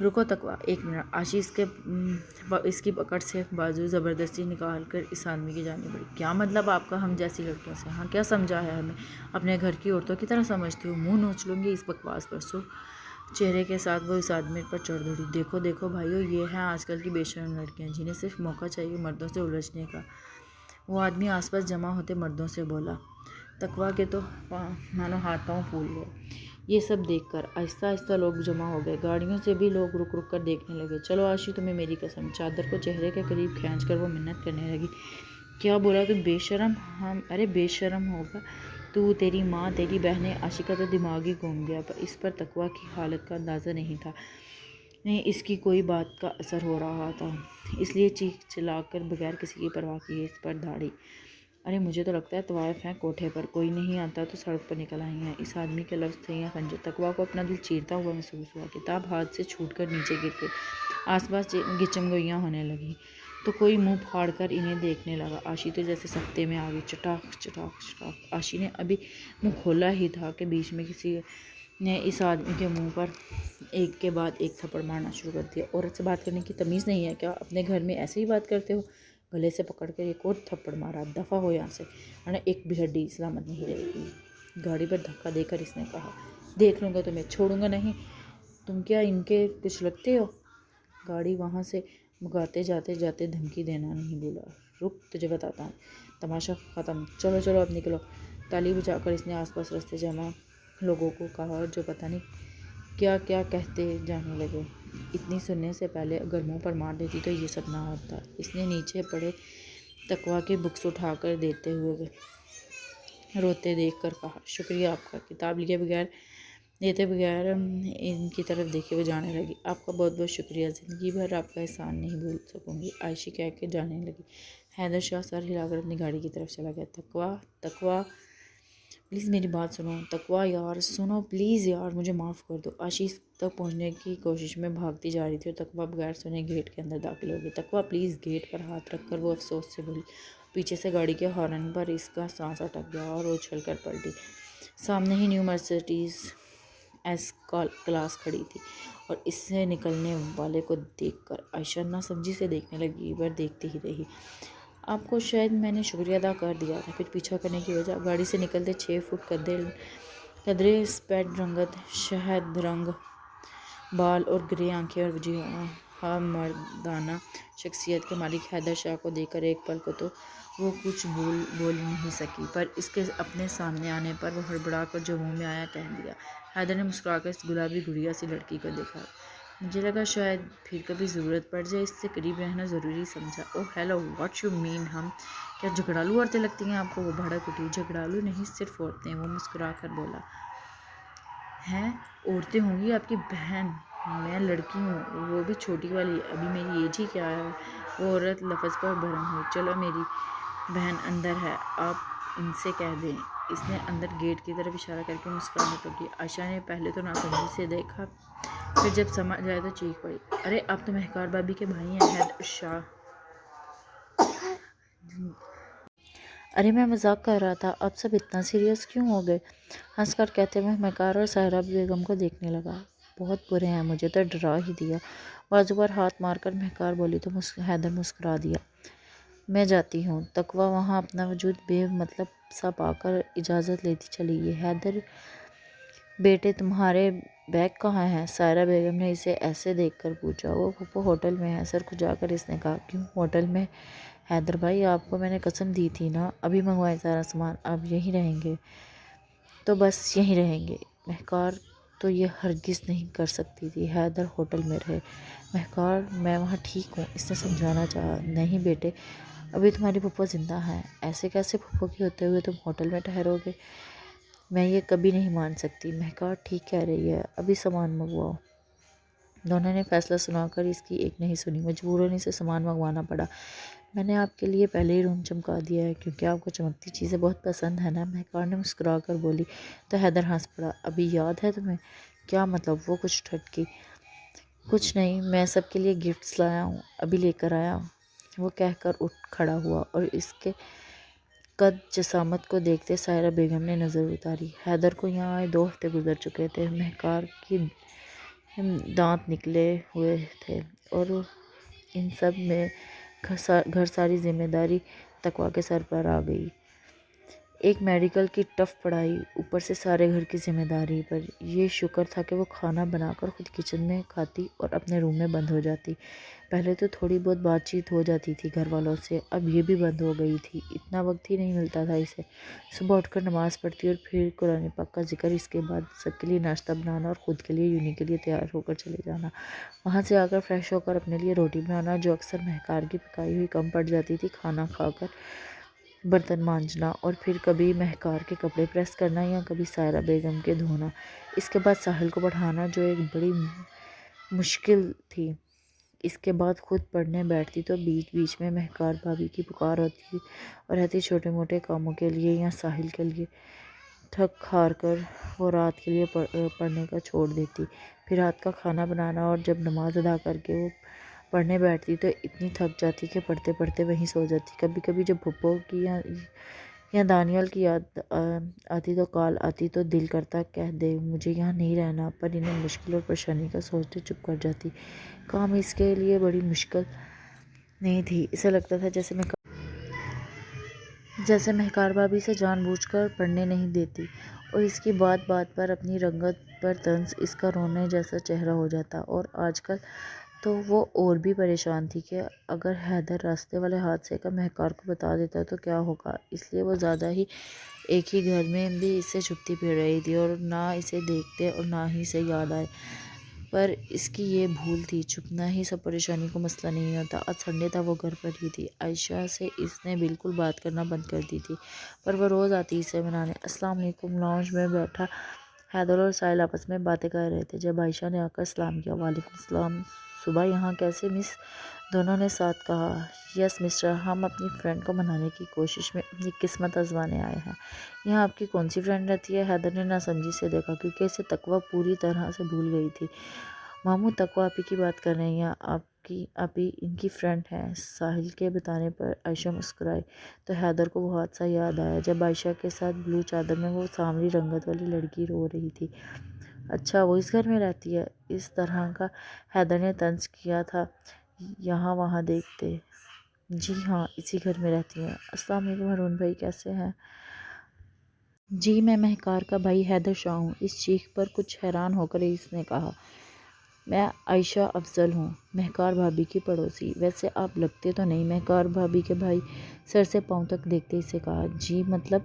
رکو تقویٰ، ایک منٹ۔ عائشہ اس کی پکڑ سے بازو زبردستی نکال کر اس آدمی کی جانب بڑھی۔ کیا مطلب آپ کا ہم جیسی لڑکیوں سے؟ ہاں کیا سمجھا ہے ہمیں؟ اپنے گھر کی عورتوں کی طرح سمجھتی ہو؟ منہ نوچ لوں گی اس بکواس پر۔ چہرے کے ساتھ وہ اس آدمی پر چڑھ دوڑی۔ دیکھو دیکھو بھائیو، یہ ہیں آج کل کی بے شرم لڑکیاں جنہیں صرف موقع چاہیے مردوں سے الجھنے کا۔ وہ آدمی آس پاس جمع ہوتے مردوں سے بولا۔ تقویٰ کے تو مانو ہاتھ پاؤں پھول گئے یہ سب دیکھ کر۔ آہستہ آہستہ لوگ جمع ہو گئے، گاڑیوں سے بھی لوگ رک رک کر دیکھنے لگے۔ چلو عائشہ، تمہیں میری قسم۔ چادر کو چہرے کے قریب کھینچ کر وہ منت کرنے لگی۔ کیا بولا تو؟ بے شرم؟ ارے بے شرم ہوگا تو، تیری ماں، تیری بہنیں۔ عائشہ کا تو دماغ ہی گھوم گیا۔ اس پر تقویٰ کی حالت کا اندازہ نہیں تھا، نہیں اس کی کوئی بات کا اثر ہو رہا تھا، اس لیے چیخ چلا کر بغیر کسی کی پرواہ کیے اس پر دھاڑی۔ ارے مجھے تو لگتا ہے طوائف ہیں کوٹھے پر، کوئی نہیں آتا تو سڑک پر نکل آئی ہیں۔ اس آدمی کے لفظ تھے یا خنجر؟ تقویٰ کو اپنا دل چیرتا ہوا محسوس ہوا۔ کتاب ہاتھ سے چھوٹ کر نیچے گر گئی۔ آس پاس گچم گوئیاں ہونے لگیں تو کوئی منہ پھاڑ کر انہیں دیکھنے لگا۔ عائشہ تو جیسے سکتے میں آ گئی۔ چٹاخ چٹاخ چٹاخ۔ عائشہ نے ابھی منہ کھولا ہی تھا کہ بیچ میں کسی نے اس آدمی کے منہ پر ایک کے بعد ایک تھپڑ مارنا شروع کر دیا۔ عورت سے بات کرنے کی تمیز نہیں ہے کیا؟ اپنے گھر میں ایسے ہی بات کرتے ہو؟ گلے سے پکڑ کر ایک اور تھپڑ مارا۔ دفعہ ہو یہاں سے، ورنہ ایک بھی ہڈی سلامت نہیں رہے گی۔ گاڑی پر دھکا دے کر اس نے کہا، دیکھ لوں گا تمہیں، چھوڑوں گا نہیں۔ تم کیا ان کے کچھ لگتے ہو؟ گاڑی وہاں سے بھگاتے جاتے جاتے دھمکی دینا نہیں بھولا۔ رک، تجھے بتاتا ہوں۔ تماشا ختم، چلو چلو اب نکلو۔ تالی بجا کر اس نے آس پاس رستے جمع لوگوں کو کہا جو پتہ نہیں کیا کیا کہتے جانے لگے۔ اتنی سننے سے پہلے اگر منہ پر مار دیتی تو یہ سب نہ ہوتا۔ اس نے نیچے پڑے تقویٰ کے بکس اٹھا کر دیتے ہوئے روتے دیکھ کر کہا، شکریہ آپ کا۔ کتاب لیے بغیر دیتے بغیر ان کی طرف دیکھے وہ جانے لگی۔ آپ کا بہت بہت شکریہ، زندگی بھر آپ کا احسان نہیں بھول سکوں گی، عائشہ کہہ کے جانے لگی۔ حیدر شاہ سر ہلا کر اپنی گاڑی کی طرف چلا گیا۔ تقویٰ پلیز میری بات سنو۔ تقویٰ یار سنو پلیز یار، مجھے معاف کر دو۔ عائشہ تک پہنچنے کی کوشش میں بھاگتی جا رہی تھی اور تقویٰ بغیر سنے گیٹ کے اندر داخل ہو گئی۔ تقویٰ پلیز، گیٹ پر ہاتھ رکھ کر وہ افسوس سے بولی۔ پیچھے سے گاڑی کے ہارن پر اس کا سانس اٹک گیا اور وہ اچھل کر پلٹی۔ سامنے ہی نیو مرسڈیز ایس کلاس کھڑی تھی اور اس سے نکلنے والے کو دیکھ کر عائشہ ناسمجھی سے دیکھنے لگی، پر دیکھتی ہی رہی۔ آپ کو شاید میں نے شکریہ ادا کر دیا تھا، پھر پیچھا کرنے کی وجہ؟ گاڑی سے نکلتے 6 فٹ قدرے سپیڈ رنگت شہد رنگ بال اور گرے آنکھیں اور وجیہہ مردانہ شخصیت کے مالک حیدر شاہ کو دیکھ کر ایک پل کو تو وہ کچھ بول نہیں سکی، پر اس کے اپنے سامنے آنے پر وہ ہڑبڑا کر جو منہ میں آیا کہہ دیا۔ حیدر نے مسکرا کر اس گلابی گڑیا سی لڑکی کو دیکھا۔ مجھے لگا شاید پھر کبھی ضرورت پڑ جائے، اس سے قریب رہنا ضروری سمجھا۔ اوہ ہیلو، واٹ یو مین؟ ہم کیا جھگڑالو عورتیں لگتی ہیں آپ کو؟ وہ بھڑک اٹھی۔ جھگڑالو نہیں، صرف عورتیں، وہ مسکرا کر بولا۔ ہیں عورتیں ہوں گی آپ کی بہن، میں لڑکی ہوں، وہ بھی چھوٹی والی، ابھی میری ایج ہی کیا ہے۔ وہ عورت لفظ پر برہم ہوئی۔ چلو میری بہن اندر ہے، آپ ان سے کہہ دیں۔ اس نے اندر گیٹ کی طرف اشارہ کر کے مسکراہٹ کی۔ عائشہ نے پہلے تو ناسمجھی سے دیکھا، پھر جب سمجھ آیا تو چیخ پڑی، ارے آپ تو مہکار بھابی کے بھائی ہیں، حیدر شاہ۔ ارے میں مذاق کر رہا تھا، آپ سب اتنا سیریس کیوں ہو گئے؟ ہنس کر کہتے ہوئے مہکار اور سائرہ بیگم کو دیکھنے لگا۔ بہت برے ہیں، مجھے تو ڈرا ہی دیا۔ بازو پر ہاتھ مار کر مہکار بولی تو حیدر مسکرا دیا۔ میں جاتی ہوں۔ تقویٰ وہاں اپنا وجود بے مطلب سا پا کر اجازت لیتی چلی گئی۔ حیدر بیٹے تمہارے بیگ کہاں ہیں؟ سائرہ بیگم نے اسے ایسے دیکھ کر پوچھا۔ وہ پھپھو ہوٹل میں ہے، سر کھجا کر اس نے کہا۔ کیوں ہوٹل میں؟ حیدر بھائی آپ کو میں نے قسم دی تھی نا، ابھی منگوائے سارا سامان، اب یہیں رہیں گے تو بس یہیں رہیں گے۔ مہکار تو یہ ہرگز نہیں کر سکتی تھی حیدر ہوٹل میں رہے۔ مہکار میں وہاں ٹھیک ہوں، اس نے سمجھانا چاہا۔ نہیں بیٹے، ابھی تمہاری پھپھو زندہ ہیں، ایسے کیسے پھپھو کے ہوتے ہوئے تم ہوٹل میں ٹھہرو گے؟ میں یہ کبھی نہیں مان سکتی۔ مہکار ٹھیک کہہ رہی ہے، ابھی سامان منگواؤ۔ دونوں نے فیصلہ سنا کر اس کی ایک نہیں سنی، مجبوراً اسے سامان منگوانا پڑا۔ میں نے آپ کے لیے پہلے ہی روم چمکا دیا ہے، کیونکہ آپ کو چمکتی چیزیں بہت پسند ہیں نا، مہکار نے مسکرا کر بولی تو حیدر ہنس پڑا۔ ابھی یاد ہے تمہیں؟ کیا مطلب؟ وہ کچھ ٹھٹکی۔ کچھ نہیں، میں سب کے لیے گفٹس لایا ہوں، ابھی لے کر آیا ہوں، وہ کہہ کر اٹھ کھڑا ہوا اور اس کے قد جسامت کو دیکھتے سائرہ بیگم نے نظر اتاری۔ حیدر کو یہاں آئے 2 ہفتے گزر چکے تھے۔ مہکار کی دانت نکلے ہوئے تھے، اور ان سب میں گھر ساری ذمہ داری تقویٰ کے سر پر آ گئی۔ ایک میڈیکل کی ٹف پڑھائی، اوپر سے سارے گھر کی ذمہ داری پر۔ یہ شکر تھا کہ وہ کھانا بنا کر خود کچن میں کھاتی اور اپنے روم میں بند ہو جاتی۔ پہلے تو تھوڑی بہت بات چیت ہو جاتی تھی گھر والوں سے، اب یہ بھی بند ہو گئی تھی۔ اتنا وقت ہی نہیں ملتا تھا اسے۔ صبح اٹھ کر نماز پڑھتی اور پھر قرآن پاک کا ذکر، اس کے بعد سب کے لیے ناشتہ بنانا اور خود کے لیے یونی کے لیے تیار ہو کر چلے جانا۔ وہاں سے آ کر فریش ہو کر اپنے لیے روٹی بنانا، جو اکثر مہکار کی پکائی ہوئی کم پڑ جاتی تھی، کھانا کھا کر برتن مانجنا، اور پھر کبھی مہکار کے کپڑے پریس کرنا یا کبھی سائرہ بیگم کے دھونا۔ اس کے بعد ساحل کو پڑھانا، جو ایک بڑی مشکل تھی۔ اس کے بعد خود پڑھنے بیٹھتی تو بیچ بیچ میں مہکار بھابھی کی پکار ہوتی اور رہتی چھوٹے موٹے کاموں کے لیے یا ساحل کے لیے۔ تھک ہار کر وہ رات کے لیے پڑھنے کا چھوڑ دیتی، پھر رات کا کھانا بنانا، اور جب نماز ادا کر کے وہ پڑھنے بیٹھتی تو اتنی تھک جاتی کہ پڑھتے پڑھتے وہیں سو جاتی۔ کبھی کبھی جب پھپھو کی یا دانیال کی یاد آتی تو کال آتی تو دل کرتا کہہ دے مجھے یہاں نہیں رہنا، پر انہیں مشکل اور پریشانی کا سوچتے چپ کر جاتی۔ کام اس کے لیے بڑی مشکل نہیں تھی، اسے لگتا تھا جیسے مہکار بھابھی سے جان بوجھ کر پڑھنے نہیں دیتی، اور اس کی بات بات پر اپنی رنگت پر طنز، اس کا رونے جیسا چہرہ ہو جاتا۔ اور آج کل تو وہ اور بھی پریشان تھی کہ اگر حیدر راستے والے حادثے کا مہکار کو بتا دیتا تو کیا ہوگا، اس لیے وہ زیادہ ہی ایک ہی گھر میں بھی اس سے چھپتی پھر رہی تھی، اور نہ اسے دیکھتے اور نہ ہی اسے یاد آئے۔ پر اس کی یہ بھول تھی، چھپنا ہی سب پریشانی کو مسئلہ نہیں ہوتا۔ آج سنڈے تھا، وہ گھر پر ہی تھی۔ عائشہ سے اس نے بالکل بات کرنا بند کر دی تھی، پر وہ روز آتی اسے منانے۔ السلام علیکم۔ لاؤنج میں بیٹھا حیدر اور ساحل آپس میں باتیں کر رہے تھے جب عائشہ نے آ کر سلام کیا۔ وعلیکم السلام، صبح یہاں کیسے مس؟ دونوں نے ساتھ کہا۔ یس مسٹر، ہم اپنی فرینڈ کو منانے کی کوشش میں اپنی قسمت آزمانے آئے ہیں۔ یہاں آپ کی کون سی فرینڈ رہتی ہے؟ حیدر نے ناسمجھی سے دیکھا، کیونکہ اسے تقویٰ پوری طرح سے بھول گئی تھی۔ ماموں، تقویٰ آپی کی بات کر رہے ہیں، آپی ان کی فرینڈ ہیں۔ ساحل کے بتانے پر عائشہ مسکرائی تو حیدر کو وہ حادثہ یاد آیا جب عائشہ کے ساتھ بلو چادر میں وہ سانولی رنگت والی لڑکی رو رہی تھی۔ اچھا، وہ اس گھر میں رہتی ہے؟ اس طرح کا حیدر نے طنز کیا تھا یہاں وہاں دیکھتے۔ جی ہاں، اسی گھر میں رہتی ہیں۔ السلام علیکم ہارون بھائی، کیسے ہیں؟ جی، میں مہکار کا بھائی حیدر شاہ ہوں۔ اس چیخ پر کچھ حیران ہو کر اس نے کہا، میں عائشہ افضل ہوں، مہکار بھابھی کی پڑوسی۔ ویسے آپ لگتے تو نہیں مہکار بھابھی کے بھائی۔ سر سے پاؤں تک دیکھتے اسے کہا۔ جی مطلب؟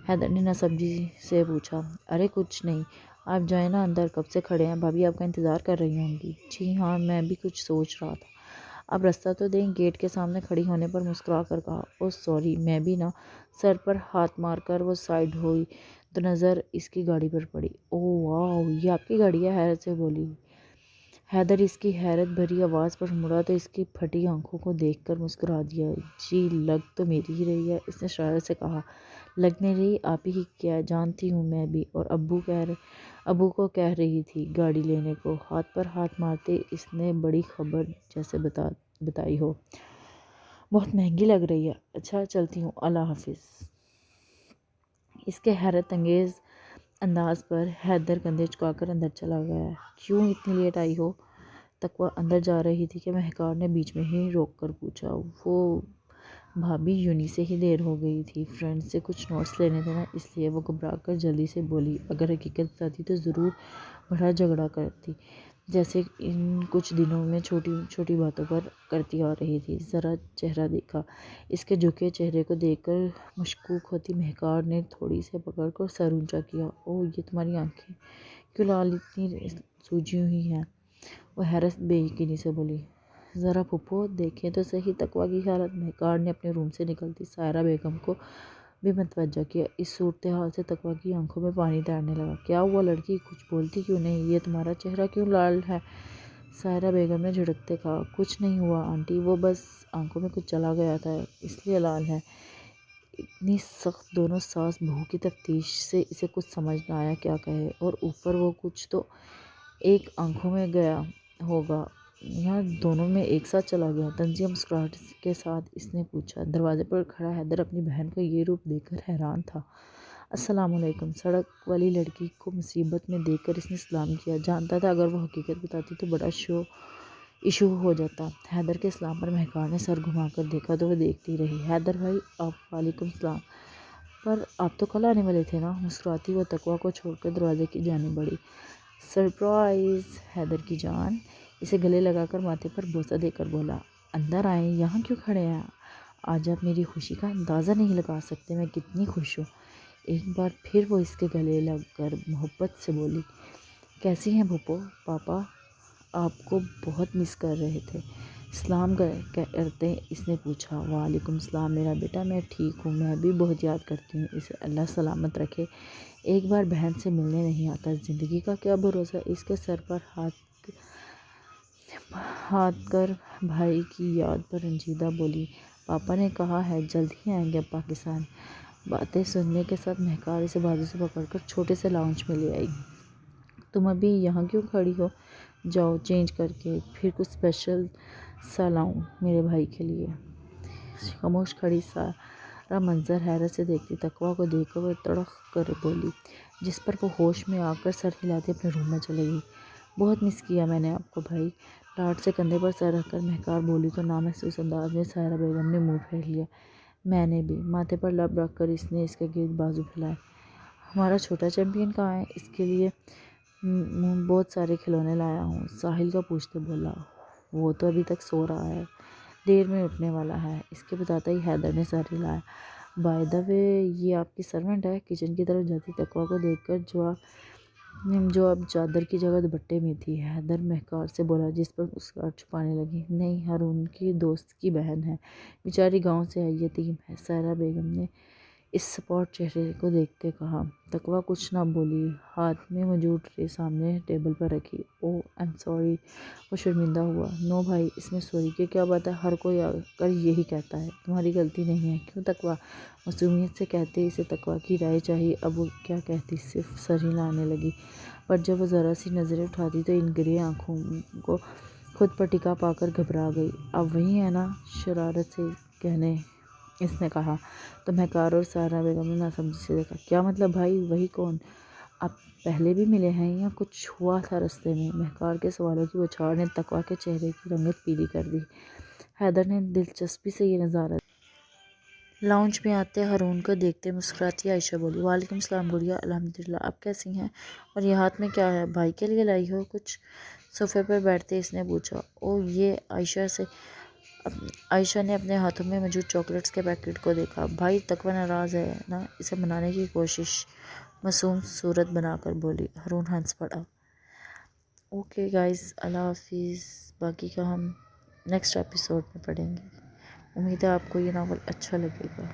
حیدر نے ناسمجھی سے پوچھا۔ ارے کچھ نہیں، آپ جائیں نا اندر، کب سے کھڑے ہیں، بھابھی آپ کا انتظار کر رہی ہوں گی۔ جی ہاں، میں بھی کچھ سوچ رہا تھا۔ آپ راستہ تو دیں، گیٹ کے سامنے کھڑی ہونے پر مسکرا کر کہا۔ اوہ سوری، میں بھی نا۔ سر پر ہاتھ مار کر وہ سائیڈ ہوئی تو نظر اس کی گاڑی پر پڑی۔ اوہ واو، یہ آپ کی گاڑی ہے؟ حیرت سے بولی۔ حیدر اس کی حیرت بھری آواز پر مڑا تو اس کی پھٹی آنکھوں کو دیکھ کر مسکرا دیا۔ جی لگ تو میری ہی رہی ہے، اس نے شرارت سے کہا۔ لگ نہیں رہی، آپ ہی کیا جانتی ہوں میں بھی، اور ابو کو کہہ رہی تھی گاڑی لینے کو۔ ہاتھ پر ہاتھ مارتے اس نے بڑی خبر جیسے بتائی ہو۔ بہت مہنگی لگ رہی ہے۔ اچھا چلتی ہوں، اللہ حافظ۔ اس کے حیرت انگیز انداز پر حیدر کندھے جھکا کر اندر چلا گیا۔ کیوں اتنی لیٹ آئی ہو؟ تقویٰ اندر جا رہی تھی کہ مہکار نے بیچ میں ہی روک کر پوچھا۔ وہ بھابھی یونی سے ہی دیر ہو گئی تھی، فرینڈ سے کچھ نوٹس لینے تھے نا، اس لیے۔ وہ گھبرا کر جلدی سے بولی۔ اگر حقیقت بتاتی تو ضرور بڑا جھگڑا کرتی، جیسے ان کچھ دنوں میں چھوٹی چھوٹی باتوں پر کرتی آ رہی تھی۔ ذرا چہرہ دیکھا۔ اس کے جھکے چہرے کو دیکھ کر مشکوک ہوتی مہکار نے تھوڑی سے پکڑ کر سر اونچا کیا۔ اوہ، یہ تمہاری آنکھیں کیوں لال اتنی سوجی ہوئی ہیں؟ وہ حیرت بے یقینی سے بولی۔ ذرا پھپھو دیکھیں تو صحیح تقویٰ کی حالت۔ مہکار نے اپنے روم سے نکلتی سائرہ بیگم کو بھی متوجہ کیا۔ اس صورتحال سے تقویٰ کی آنکھوں میں پانی تیرنے لگا۔ کیا ہوا لڑکی، کچھ بولتی کیوں نہیں؟ یہ تمہارا چہرہ کیوں لال ہے؟ سائرہ بیگم نے جھڑکتے کہا۔ کچھ نہیں ہوا آنٹی، وہ بس آنکھوں میں کچھ چلا گیا تھا، اس لیے لال ہے۔ اتنی سخت دونوں ساس بہو کی تفتیش سے اسے کچھ سمجھ نہ آیا کیا کہے، اور اوپر وہ کچھ تو ایک آنکھوں میں گیا ہوگا یا دونوں میں ایک ساتھ چلا گیا۔ طنزیہ مسکراہٹ کے ساتھ اس نے پوچھا۔ دروازے پر کھڑا حیدر اپنی بہن کا یہ روپ دیکھ کر حیران تھا۔ السلام علیکم۔ سڑک والی لڑکی کو مصیبت میں دیکھ کر اس نے سلام کیا۔ جانتا تھا اگر وہ حقیقت بتاتی تو بڑا ایشو ہو جاتا۔ حیدر کے سلام پر مہکار نے سر گھما کر دیکھا تو وہ دیکھتی رہی۔ حیدر بھائی آپ۔ وعلیکم السلام، پر آپ تو کل آنے والے تھے نا؟ مسکراتی وہ تقویٰ کو چھوڑ کر دروازے کی جانب بڑھی۔ سرپرائز! حیدر کی جان اسے گلے لگا کر ماتھے پر بوسہ دے کر بولا۔ اندر آئیں، یہاں کیوں کھڑے ہیں؟ آج آپ میری خوشی کا اندازہ نہیں لگا سکتے میں کتنی خوش ہوں۔ ایک بار پھر وہ اس کے گلے لگ کر محبت سے بولی۔ کیسی ہیں بھوپو؟ پاپا آپ کو بہت مس کر رہے تھے۔ سلام کرتے اس نے پوچھا۔ وعلیکم السلام میرا بیٹا، میں ٹھیک ہوں، میں بھی بہت یاد کرتی ہوں اسے، اللہ سلامت رکھے۔ ایک بار بہن سے ملنے نہیں آتا، زندگی کا کیا بھروسہ؟ اس کے سر پر ہاتھ کر بھائی کی یاد پر رنجیدہ بولی۔ پاپا نے کہا ہے جلد ہی آئیں گے اب پاکستان۔ باتیں سننے کے ساتھ مہکار اسے بازو سے پکڑ کر چھوٹے سے لاؤنج میں لے آئی۔ تم ابھی یہاں کیوں کھڑی ہو؟ جاؤ چینج کر کے، پھر کچھ اسپیشل سا لاؤں میرے بھائی کے لیے۔ خاموش کھڑی سارا منظر حیرت سے دیکھتی۔ تقویٰ کو دیکھ کر وہ تڑق کر بولی، جس پر وہ ہوش میں آ کر سر ہلاتی اپنے روم میں چلے گئی۔ بہت مس کیا میں نے آپ کو بھائی۔ لاڈ سے کندھے پر سر رکھ کر مہکار بولی تو نامحسوس انداز میں سائرہ بیگم نے منہ پھیر لیا۔ میں نے بھی۔ ماتھے پر لب رکھ کر اس نے اس کے گرد بازو پھیلائے۔ ہمارا چھوٹا چیمپئن کہاں ہے؟ اس کے لیے بہت سارے کھلونے لایا ہوں، ساحل کا پوچھتے بولا۔ وہ تو ابھی تک سو رہا ہے، دیر میں اٹھنے والا ہے۔ اس کے بتاتا ہی حیدر نے سر ہلایا۔ بائی دا وے یہ آپ کی سرونٹ ہے؟ کچن کی طرف جاتی تقویٰ کو دیکھ کر جو اب چادر کی جگہ دوپٹے میں تھی، حیدر مہکار سے بولا جس پر مسکراہٹ چھپانے لگی۔ نہیں، ہارون کی دوست کی بہن ہے، بیچاری گاؤں سے ہے، یتیم ہے، سائرہ بیگم نے اس سپاٹ چہرے کو دیکھتے کہا۔ تقویٰ کچھ نہ بولی، ہاتھ میں موجود ٹرے سامنے ٹیبل پر رکھی۔ اوہ آئی ایم سوری، وہ شرمندہ ہوا۔ نو بھائی، اس میں سوری کی کیا بات ہے؟ ہر کوئی آ کر یہی کہتا ہے، تمہاری غلطی نہیں ہے۔ کیوں تقویٰ؟ معصومیت سے کہتے اسے تقویٰ کی رائے چاہیے، اب وہ کیا کہتی، صرف سر ہلانے لگی۔ پر جب وہ ذرا سی نظریں اٹھاتی تو ان گرے آنکھوں کو خود پر ٹکا پا کر گھبرا گئی۔ اب وہی ہے نا؟ شرارت سے کہنے اس نے کہا تو مہکار اور سائرہ بیگم نے ناسمجھی سے دیکھا۔ کیا مطلب بھائی؟ وہی کون؟ آپ پہلے بھی ملے ہیں یا کچھ ہوا تھا رستے میں؟ مہکار کے سوالوں کی بوچھاڑ نے تقویٰ کے چہرے کی رنگت پیلی کر دی۔ حیدر نے دلچسپی سے یہ نظارہ دیکھا۔ لاؤنج میں آتے ہارون کو دیکھتے مسکراتی عائشہ بولی۔ وعلیکم السلام گڑیا، الحمدللہ، آپ کیسی ہیں؟ اور یہ ہاتھ میں کیا ہے؟ بھائی کے لیے لائی ہو کچھ؟ صوفے پر بیٹھتے اس نے پوچھا۔ اوہ یہ عائشہ نے اپنے ہاتھوں میں موجود چاکلیٹس کے پیکٹ کو دیکھا۔ بھائی تقویٰ ناراض ہے نا؟ اسے منانے کی کوشش معصوم صورت بنا کر بولی۔ ہارون ہنس پڑا۔ اوکے گائز، اللہ حافظ، باقی کا ہم نیکسٹ ایپیسوڈ میں پڑھیں گے۔ امید ہے آپ کو یہ ناول اچھا لگے گا۔